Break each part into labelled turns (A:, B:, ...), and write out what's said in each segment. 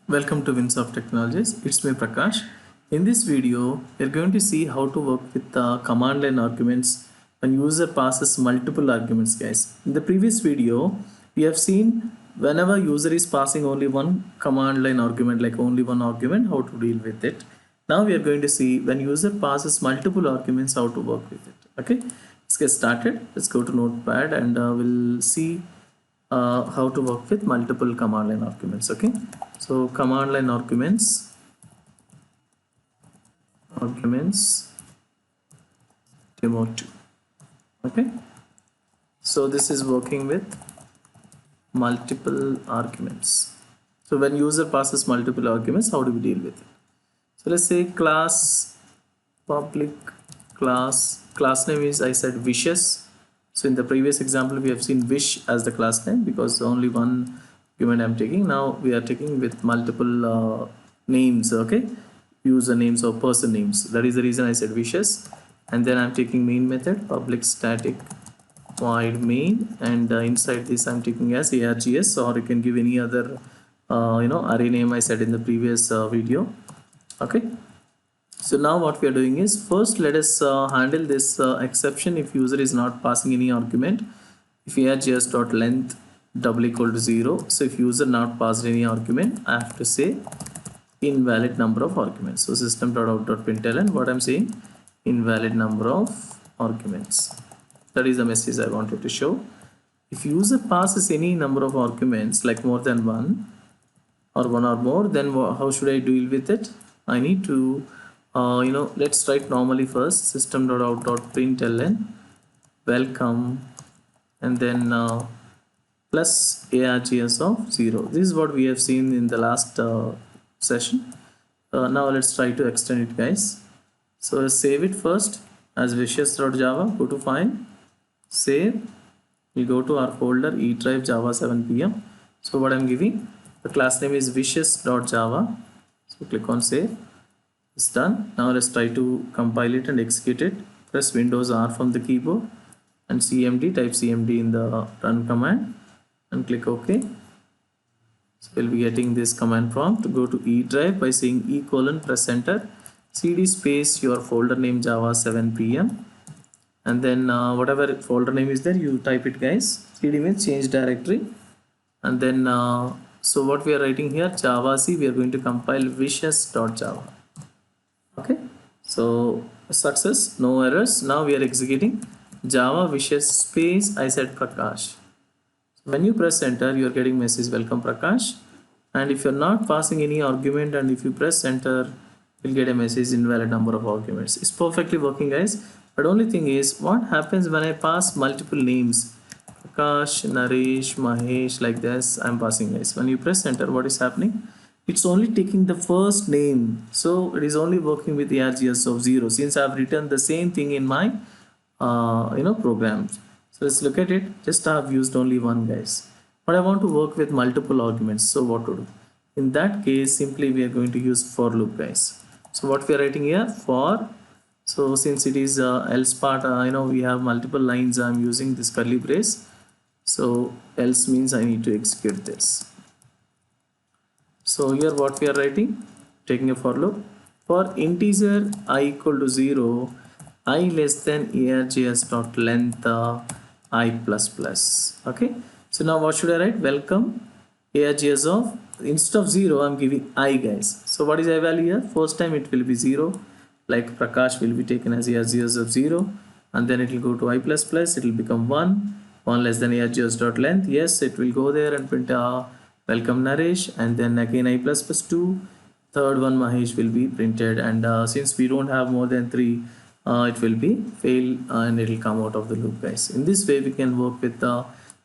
A: Welcome to Winsoft Technologies. It's me Prakash. In this video, we're going to see how to work with the command line arguments when user passes multiple arguments, guys. In the previous video, we have seen whenever user is passing only one command line argument, like only one argument, how to deal with it. Now we are going to see when user passes multiple arguments, how to work with it. Okay, let's get started. Let's go to Notepad and we'll see how to work with multiple command line arguments. Okay, so command line arguments demo 2. Okay, so this is working with multiple arguments. So when user passes multiple arguments, how do we deal with it? So let's say class public class name is, I said, wishes. So in the previous example we have seen wish as the class name because only one argument I'm taking. Now we are taking with multiple names, okay, user names or person names. That is the reason I said wishes. And then I'm taking main method public static void main, and inside this I'm taking as args, or you can give any other array name I said in the previous video. Okay, so now what we are doing is, first let us handle this exception if user is not passing any argument. If args.length double equal to 0, so if user not passed any argument, I have to say invalid number of arguments. So system.out.println, what I'm saying, invalid number of arguments. That is the message I wanted to show. If user passes any number of arguments, like more than one or one or more, then how should I deal with it? I need to let's write normally first, system.out.println welcome, and then plus args of 0. This is what we have seen in the last session. Now let's try to extend it, guys. So save it first as wishes.java, go to file, save, we go to our folder E drive java 7 pm. So what I'm giving, the class name is wishes.java. So click on save. It's done. Now let's try to compile it and execute it. Press Windows R from the keyboard and cmd, type cmd in the run command and click OK. So we'll be getting this command prompt. Go to E drive by saying E colon, press enter, cd space your folder name java 7 pm, and then whatever folder name is there, you type it, guys. Cd means change directory, and then so what we are writing here, java c, we are going to compile wishes.java. Okay, so success, no errors. Now we are executing java wishes space, I said Prakash. When you press enter, you are getting message welcome Prakash, and if you're not passing any argument and if you press enter, you'll get a message invalid number of arguments. It's perfectly working, guys, but only thing is, what happens when I pass multiple names, Prakash, Naresh, Mahesh, like this I'm passing, guys. When you press enter, what is happening? It's only taking the first name, so it is only working with the args of 0 since I've written the same thing in my programs. So let's look at it. Just I've used only one, guys, but I want to work with multiple arguments. So what to do? In that case, simply we are going to use for loop, guys. So what we are writing here, for, so since it is else part, we have multiple lines, I'm using this curly brace. So else means I need to execute this. So here what we are writing, taking a for loop, for integer I equal to 0, I less than args dot length I plus plus. Okay, so now what should I write? Welcome args of, instead of 0 I'm giving I, guys. So what is I value here? First time it will be 0, like Prakash will be taken as args of 0, and then it will go to I plus plus, it will become 1 less than args dot length. Yes, it will go there and print welcome Naresh, and then again I plus plus 2, third one Mahesh will be printed, and since we don't have more than 3, it will be fail and it will come out of the loop, guys. In this way we can work with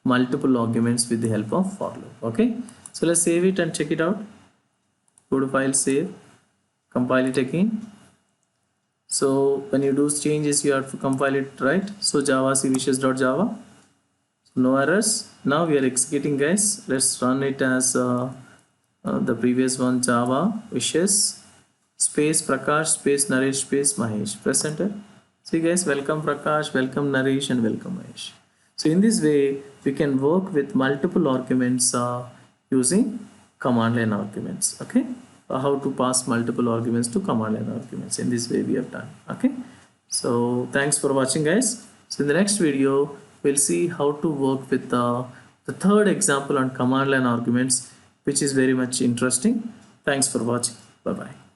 A: multiple arguments with the help of for loop. Okay, so let's save it and check it out. Go to file, save, compile it again. So when you do changes, you have to compile it, right? So java c wishes.java, no errors. Now we are executing, guys. Let's run it as the previous one, java wishes space Prakash space Naresh space Mahesh. Press enter. See, guys, welcome Prakash, welcome Naresh, and welcome Mahesh. So in this way we can work with multiple arguments using command line arguments. Okay, how to pass multiple arguments to command line arguments. In this way we have done. Okay, so thanks for watching, guys. So in the next video we'll see how to work with the third example on command line arguments, which is very much interesting. Thanks for watching. Bye bye.